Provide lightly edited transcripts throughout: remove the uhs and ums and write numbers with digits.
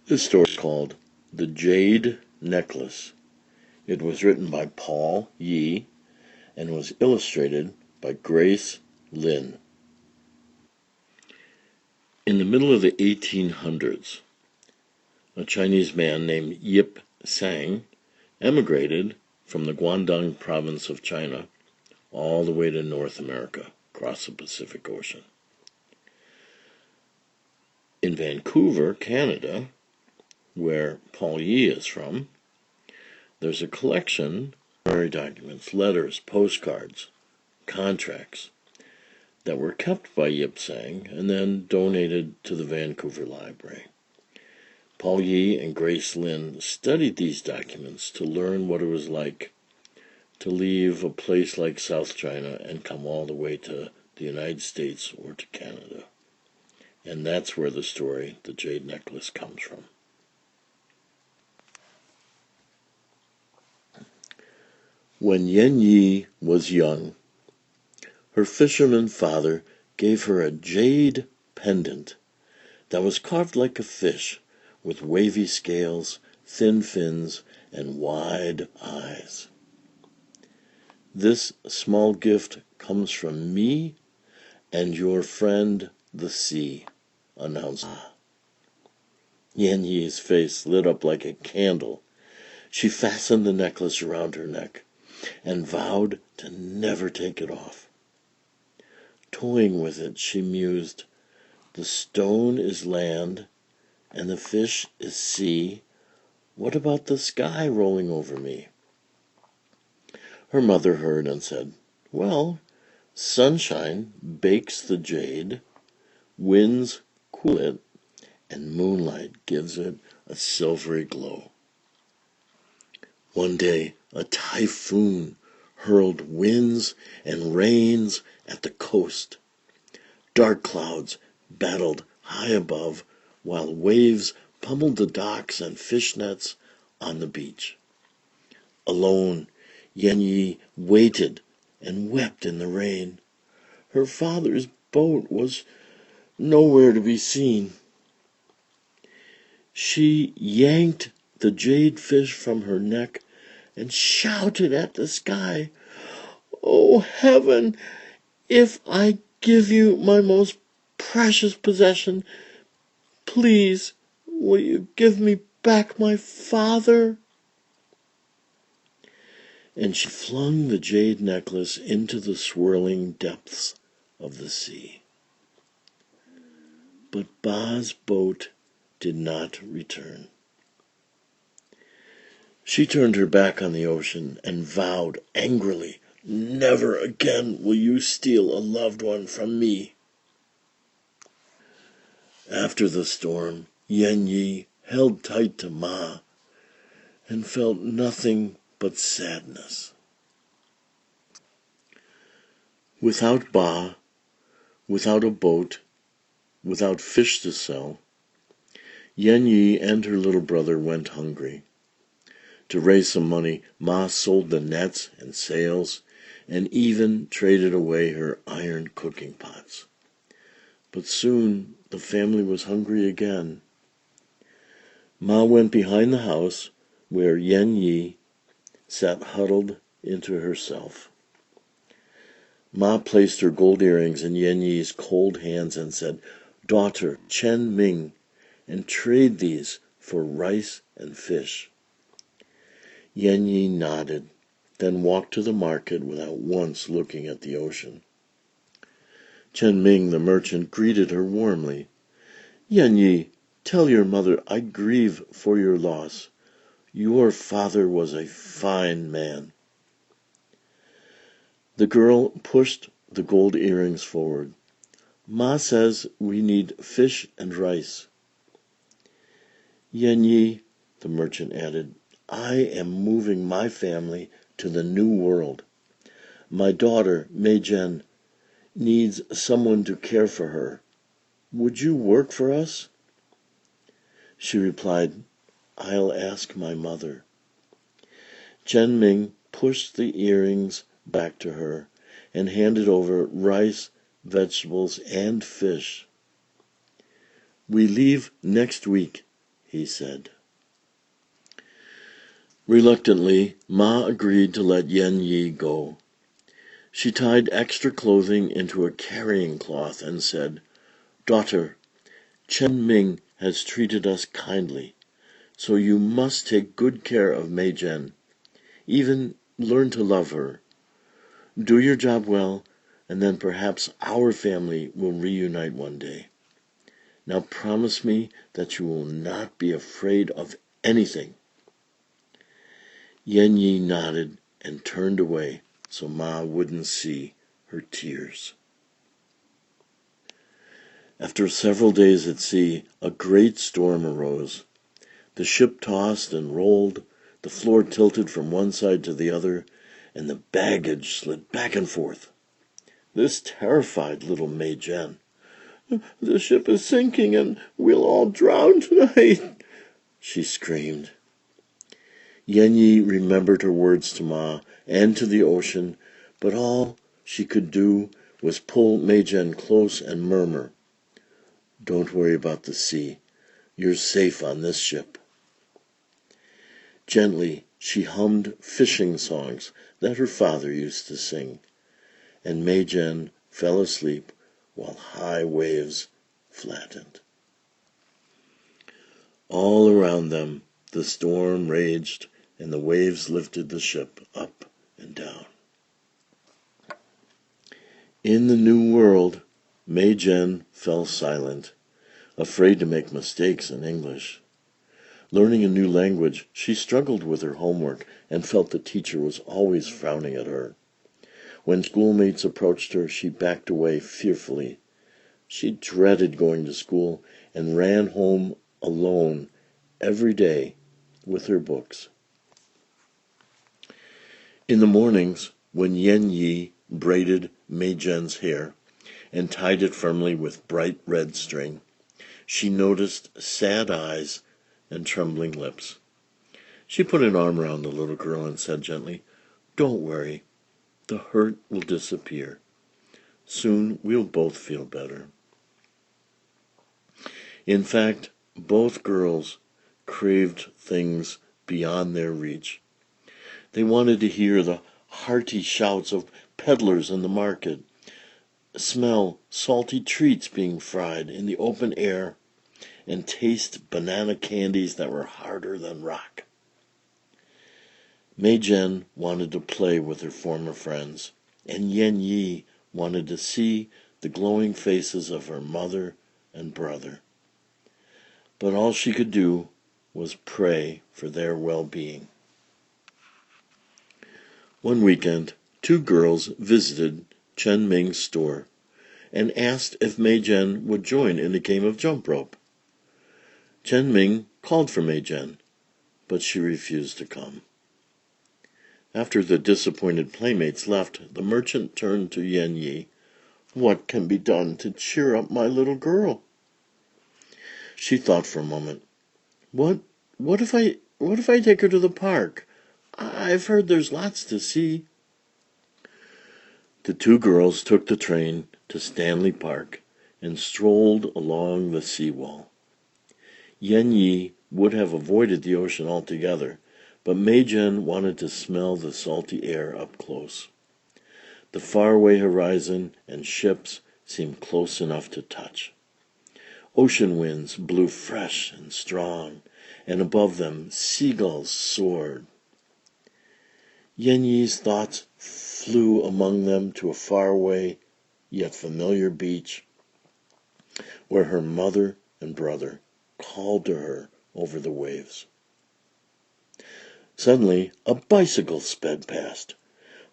This story is called The Jade Necklace. It was written by Paul Yi and was illustrated by Grace Lin. In the middle of the 1800s, a Chinese man named Yip Sang emigrated from the Guangdong province of China all the way to North America, across the Pacific Ocean. In Vancouver, Canada, where Paul Yi is from, there's a collection of documents, letters, postcards, contracts that were kept by Yip Sang and then donated to the Vancouver Library. Paul Yi and Grace Lin studied these documents to learn what it was like to leave a place like South China and come all the way to the United States or to Canada. And that's where the story, The Jade Necklace, comes from. When Yan Yi was young, her fisherman father gave her a jade pendant that was carved like a fish, with wavy scales, thin fins, and wide eyes. This small gift comes from me and your friend the sea, announced Ma. Yan Yi's face lit up like a candle. She fastened the necklace around her neck and vowed to never take it off. Toying with it, she mused, "The stone is land, and the fish is sea. What about the sky rolling over me?" Her mother heard and said, "Well, sunshine bakes the jade, winds cool it, and moonlight gives it a silvery glow." One day, a typhoon hurled winds and rains at the coast. Dark clouds battled high above, while waves pummeled the docks and fish nets on the beach. Alone, Yan Yi waited and wept in the rain. Her father's boat was nowhere to be seen. She yanked the jade fish from her neck and shouted at the sky, "Oh, heaven, if I give you my most precious possession, please, will you give me back my father?" And she flung the jade necklace into the swirling depths of the sea. But Ba's boat did not return. She turned her back on the ocean and vowed angrily, "Never again will you steal a loved one from me." After the storm, Yan Yi held tight to Ma and felt nothing but sadness. Without Ba, without a boat, without fish to sell, Yan Yi and her little brother went hungry. To raise some money, Ma sold the nets and sails and even traded away her iron cooking pots. But soon the family was hungry again. Ma went behind the house where Yan Yi sat huddled into herself. Ma placed her gold earrings in Yan Yi's cold hands and said, "Daughter, Chen Ming, and trade these for rice and fish." Yan Yi nodded, then walked to the market without once looking at the ocean. Chen Ming, the merchant, greeted her warmly. "Yan Yi, tell your mother I grieve for your loss. Your father was a fine man." The girl pushed the gold earrings forward. "Ma says we need fish and rice." "Yan Yi," the merchant added, "I am moving my family to the New World. My daughter, Mei Zhen, needs someone to care for her. Would you work for us?" She replied, "I'll ask my mother." Chen Ming pushed the earrings back to her and handed over rice, vegetables, and fish. "We leave next week," he said. Reluctantly, Ma agreed to let Yen Yi go. She tied extra clothing into a carrying cloth and said, "Daughter, Chen Ming has treated us kindly, so you must take good care of Mei Zhen. Even learn to love her. Do your job well, and then perhaps our family will reunite one day. Now promise me that you will not be afraid of anything." Yen Yi nodded and turned away so Ma wouldn't see her tears. After several days at sea, a great storm arose. The ship tossed and rolled, the floor tilted from one side to the other, and the baggage slid back and forth. This terrified little Mei Zhen. "The ship is sinking and we'll all drown tonight," she screamed. Yen Yi remembered her words to Ma and to the ocean, but all she could do was pull Mei Zhen close and murmur, "Don't worry about the sea. You're safe on this ship." Gently, she hummed fishing songs that her father used to sing, and Mei Zhen fell asleep while high waves flattened. All around them, the storm raged, and the waves lifted the ship up and down. In the new world, Mei Zhen fell silent, afraid to make mistakes in English. Learning a new language, she struggled with her homework and felt the teacher was always frowning at her. When schoolmates approached her, she backed away fearfully. She dreaded going to school and ran home alone every day with her books. In the mornings, when Yen Yi braided Mei Zhen's hair and tied it firmly with bright red string, she noticed sad eyes and trembling lips. She put an arm around the little girl and said gently, "Don't worry. The hurt will disappear. Soon we'll both feel better." In fact, both girls craved things beyond their reach. They wanted to hear the hearty shouts of peddlers in the market, smell salty treats being fried in the open air, and taste banana candies that were harder than rock. Mei Zhen wanted to play with her former friends, and Yen Yi wanted to see the glowing faces of her mother and brother. But all she could do was pray for their well-being. One weekend, two girls visited Chen Ming's store and asked if Mei Zhen would join in a game of jump rope. Chen Ming called for Mei Zhen, but she refused to come. After the disappointed playmates left, the merchant turned to Yen Yi. "What can be done to cheer up my little girl?" She thought for a moment. What if I take her to the park? I've heard there's lots to see." The two girls took the train to Stanley Park and strolled along the seawall. Yen Yi would have avoided the ocean altogether, but Mei Zhen wanted to smell the salty air up close. The faraway horizon and ships seemed close enough to touch. Ocean winds blew fresh and strong, and above them seagulls soared. Yen Yi's thoughts flew among them to a faraway yet familiar beach where her mother and brother called to her over the waves. Suddenly, a bicycle sped past.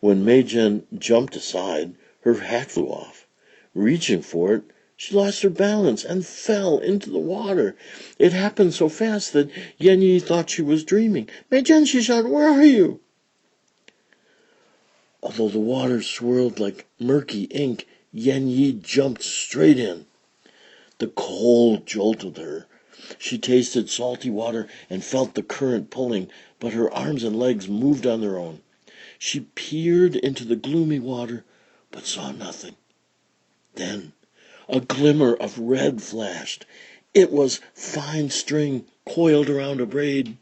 When Mei Zhen jumped aside, her hat flew off. Reaching for it, she lost her balance and fell into the water. It happened so fast that Yen Yi thought she was dreaming. "Mei Zhen," she shouted, "where are you?" Although the water swirled like murky ink, Yen Yi jumped straight in. The cold jolted her. She tasted salty water and felt the current pulling, but her arms and legs moved on their own. She peered into the gloomy water, but saw nothing. Then a glimmer of red flashed. It was fine string coiled around a braid.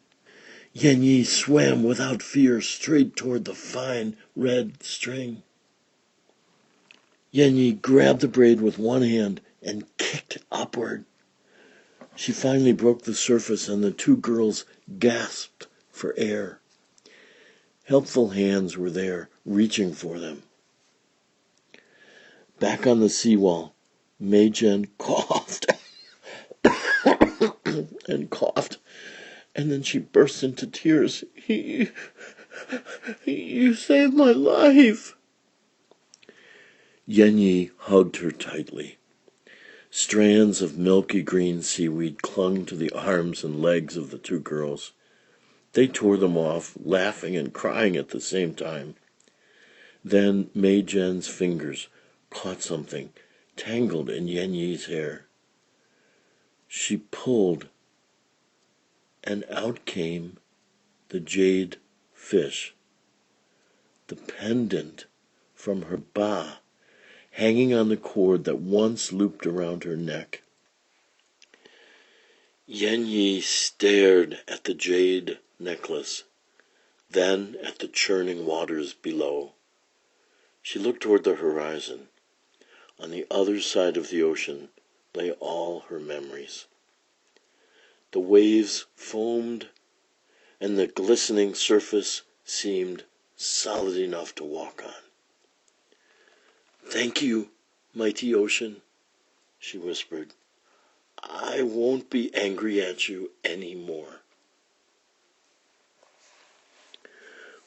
Yen Yi swam without fear straight toward the fine red string. Yen Yi grabbed the braid with one hand and kicked upward. She finally broke the surface and the two girls gasped for air. Helpful hands were there, reaching for them. Back on the seawall, Mei Jen coughed and coughed, and then she burst into tears. You saved my life. Yen Yi hugged her tightly. Strands of milky green seaweed clung to the arms and legs of the two girls. They tore them off, laughing and crying at the same time. Then Mei Jen's fingers caught something tangled in Yen Yi's hair. She pulled, and out came the jade fish, the pendant from her ba, hanging on the cord that once looped around her neck. Yen Yi stared at the jade necklace, then at the churning waters below. She looked toward the horizon. On the other side of the ocean lay all her memories. The waves foamed, and the glistening surface seemed solid enough to walk on. "Thank you, mighty ocean," she whispered. "I won't be angry at you any more."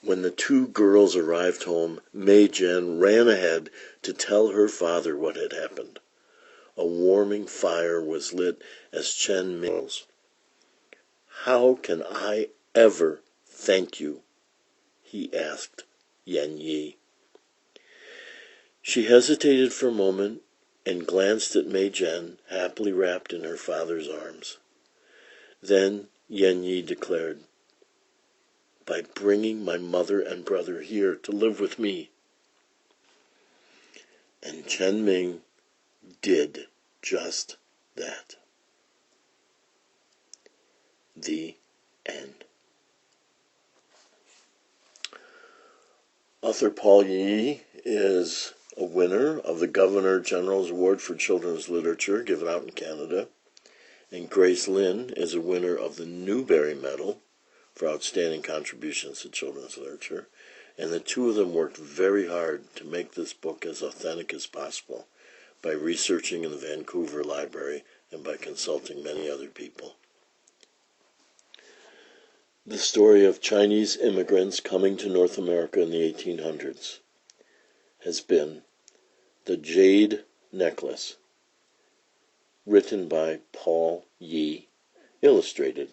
When the two girls arrived home, Mei Jen ran ahead to tell her father what had happened. A warming fire was lit as Chen Ming's. "How can I ever thank you?" he asked Yen Yi. She hesitated for a moment and glanced at Mei Jen, happily wrapped in her father's arms. Then Yen Yi declared, "By bringing my mother and brother here to live with me." And Chen Ming did just that. The end. Author Paul Yee is a winner of the Governor General's Award for Children's Literature, given out in Canada. And Grace Lynn is a winner of the Newbery Medal for outstanding contributions to children's literature. And the two of them worked very hard to make this book as authentic as possible by researching in the Vancouver Library and by consulting many other people. The story of Chinese immigrants coming to North America in the 1800s has been The Jade Necklace, written by Paul Yee, illustrated